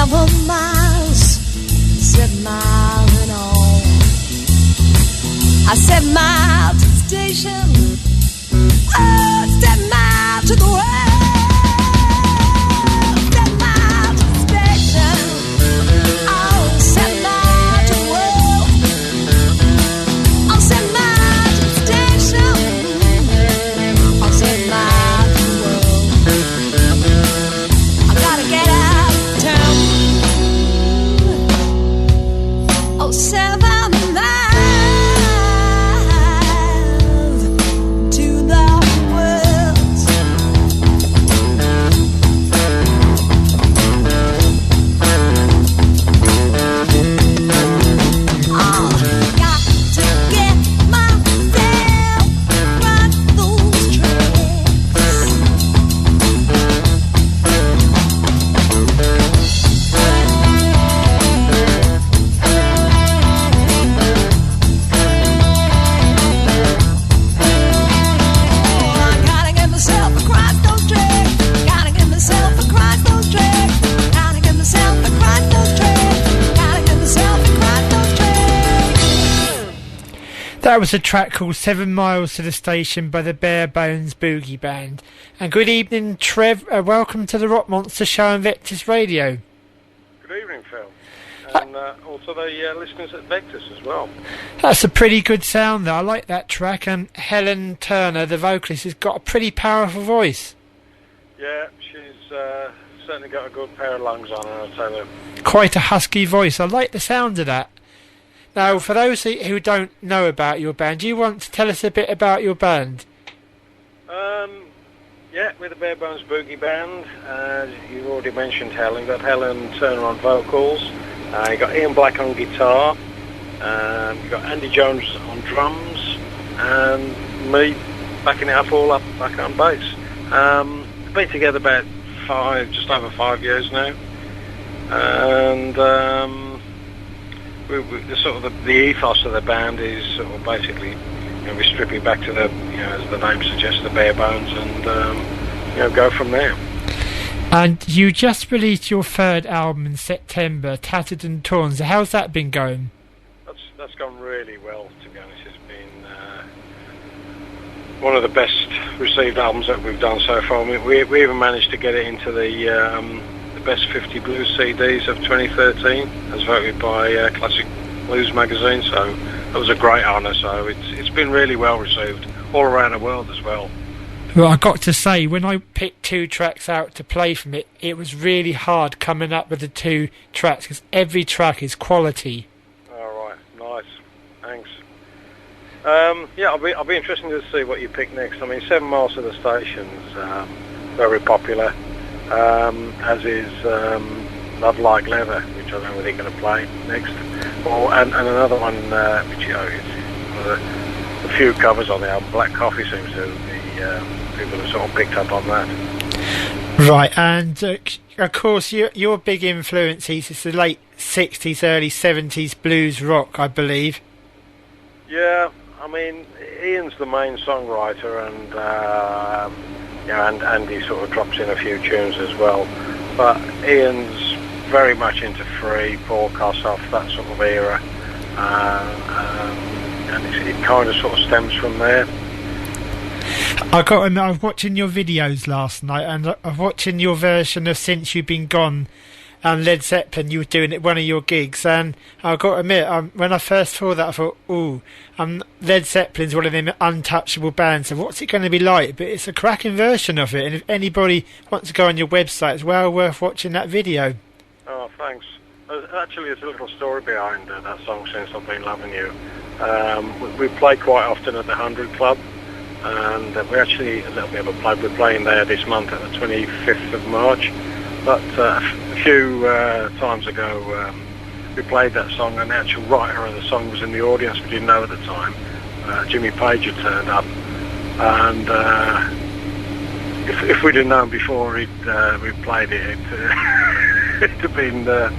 7 miles, 7 miles and on. I 7 miles to the station, oh, 7 miles to the world. 7 miles to the station, oh, 7 miles to the world. Oh, 7 miles to the station, oh, 7 miles to the world. I gotta get out of town, oh, 7 miles. That was a track called 7 Miles to the Station by the Bare Bones Boogie Band. And good evening, Trev. Welcome to the Rock Monster Show on Vectis Radio. Good evening, Phil. And also the listeners at Vectis as well. That's a pretty good sound, though. I like that track. And Helen Turner, the vocalist, has got a pretty powerful voice. Yeah, she's certainly got a good pair of lungs on her, I'll tell you. Quite a husky voice. I like the sound of that. Now, for those who don't know about your band, do you want to tell us a bit about your band? Yeah, we're the Bare Bones Boogie Band. You already mentioned Helen. You've got Helen Turner on vocals. You've got Ian Black on guitar. You've got Andy Jones on drums. And me backing it up all up back on bass. We've been together about just over 5 years now. And the sort of the ethos of the band is sort of basically, we're stripping back to the, as the name suggests, the bare bones, and go from there. And you just released your third album in September, Tattered and Torn. So how's that been going? That's gone really well, to be honest. It's been one of the best received albums that we've done so far. We even managed to get it into the Best 50 Blues CDs of 2013, as voted by Classic Blues magazine. So that was a great honour. So it's been really well received all around the world as well. Well, I got to say, when I picked 2 tracks out to play from it, it was really hard coming up with the 2 tracks because every track is quality. All right, nice, thanks. Yeah, I'll be interested to see what you pick next. I mean, 7 Miles to the Station's very popular. As is Love Like Leather, which I don't know whether they're going to play next. And another one, which is one of the few covers on the album, Black Coffee, seems to be, people have sort of picked up on that. Right, and of course your big influence is the late 60s, early 70s blues rock, I believe. Yeah, I mean, Ian's the main songwriter, and and Andy sort of drops in a few tunes as well. But Ian's very much into Free, Paul Kossoff, that sort of era, and it kind of sort of stems from there. I was watching your videos last night, and I was watching your version of Since You've Been Gone, and Led Zeppelin. You were doing it at one of your gigs, and I've got to admit, when I first saw that, I thought, ooh, Led Zeppelin's one of them untouchable bands, so what's it going to be like? But it's a cracking version of it, and if anybody wants to go on your website, it's well worth watching that video. Oh, thanks. Actually, there's a little story behind that song, Since I've Been Loving You. We play quite often at the 100 Club, and we're actually a little bit of a plug. We're playing there this month at the 25th of March. But a few times ago, we played that song, and the actual writer of the song was in the audience. We didn't know at the time. Jimmy Page had turned up, and if we'd have known before we'd played it, it'd have been a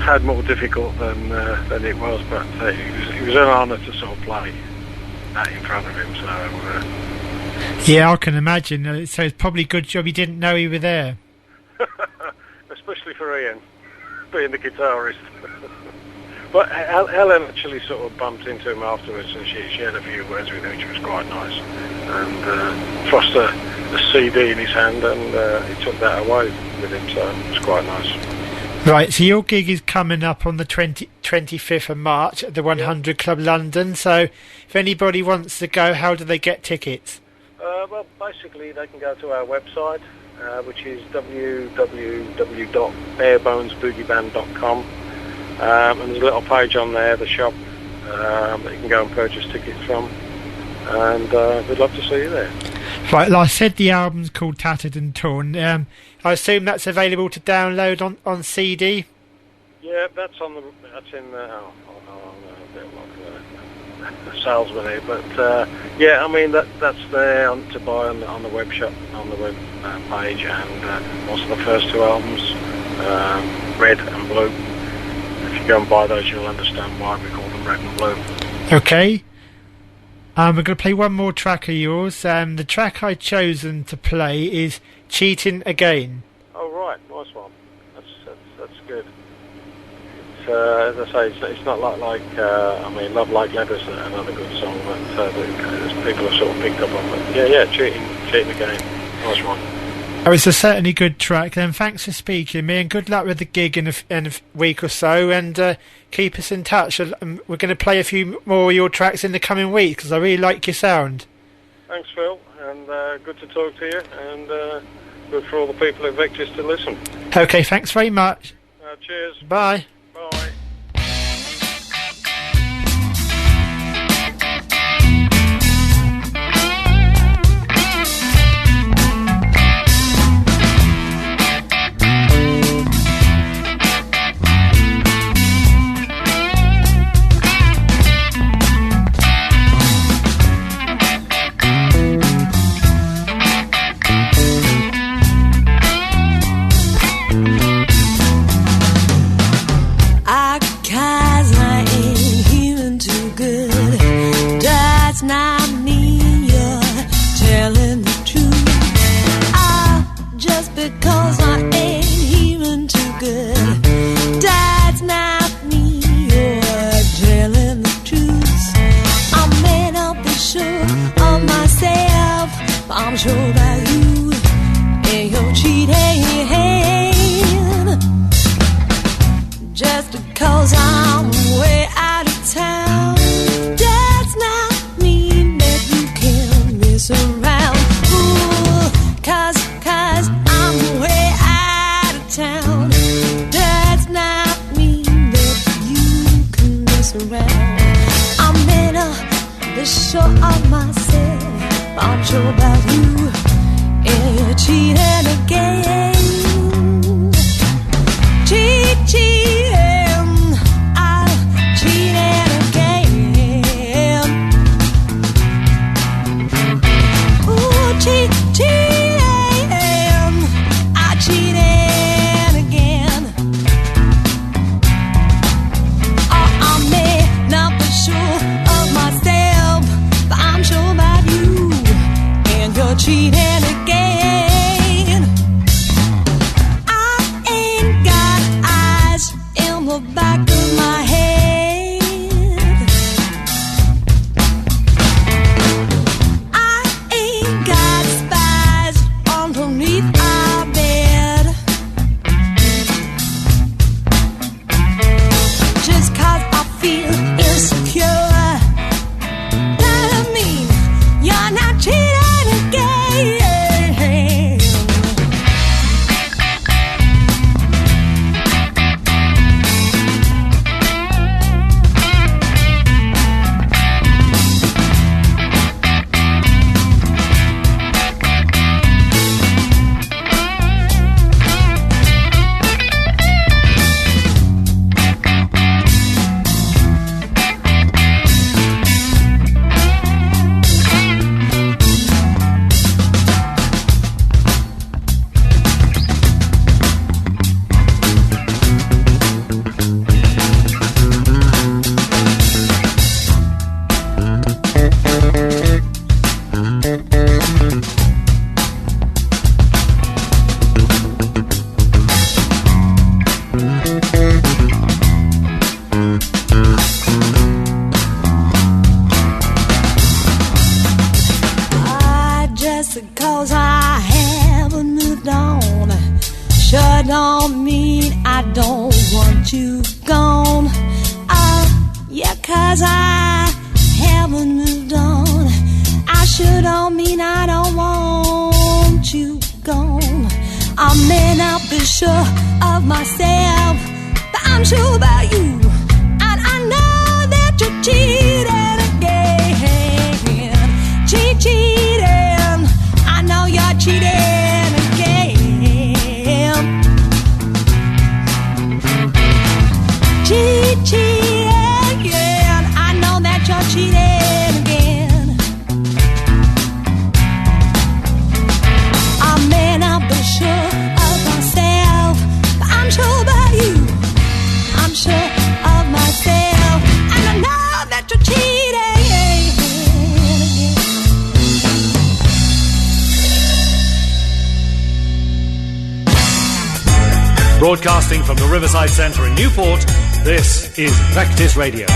tad more difficult than it was. But it was an honour to sort of play that in front of him. So yeah, I can imagine. So it's probably a good job you didn't know you were there. especially for Ian, being the guitarist. But Helen actually sort of bumped into him afterwards, and she had a few words with him, which was quite nice. And thrust a CD in his hand, and he took that away with him, so it was quite nice. Right, so your gig is coming up on the 25th of March at the 100 Club London, so if anybody wants to go, how do they get tickets? Well, basically they can go to our website, which is www.barebonesboogieband.com. And there's a little page on there, the shop, that you can go and purchase tickets from, and we'd love to see you there. Right, like I said, the album's called Tattered and Torn. I assume that's available to download on CD? Yeah, that's in the salesman here, but yeah, I mean that's there to buy on the web shop, on the web page, and also the first two albums, Red and Blue. If you go and buy those, you'll understand why we call them Red and Blue. Okay. We're going to play one more track of yours. The track I've chosen to play is Cheating Again. Oh, right. Nice one. That's good. It's, as I say, it's not like I mean, Love Like Leather's another good song, but people have sort of picked up on it. Yeah, Cheating Again. Nice one. Oh, it's a certainly good track. Then thanks for speaking to me, and good luck with the gig in a week or so, and keep us in touch. We're going to play a few more of your tracks in the coming week, because I really like your sound. Thanks, Phil, and good to talk to you, and good for all the people at Victor's to listen. Okay, thanks very much. Cheers. Bye. Bye. I'm sure that you and your cheating, just because I'm way out of town does not mean that you can mess around. Ooh, cause I'm way out of town does not mean that you can mess around. I'm in the show of myself, I'm sure about you, and you're cheating again. Cheating, I'm cheating again. Ooh, cheating, I'm cheating again. Oh, I'm not for sure of myself, but I'm sure about you, and you're cheating again. I ain't got eyes in the back of my head. I ain't got spies underneath our bed. Just cause I feel insecure doesn't mean you're not cheating again. 'cause I haven't moved on sure don't mean I don't want you gone. Yeah, 'cause I haven't moved on I sure don't mean I don't want you gone. I may not be sure of myself, but I'm sure about you. And I know that you're cheating again. Cheating. I know you're cheating again. Cheating again. I know that you're cheating again. I may not be sure of myself, but I'm sure about you. I'm sure of myself, and I know that you're cheating again. Broadcasting from the Riverside Centre in Newport, this is Practice Radio.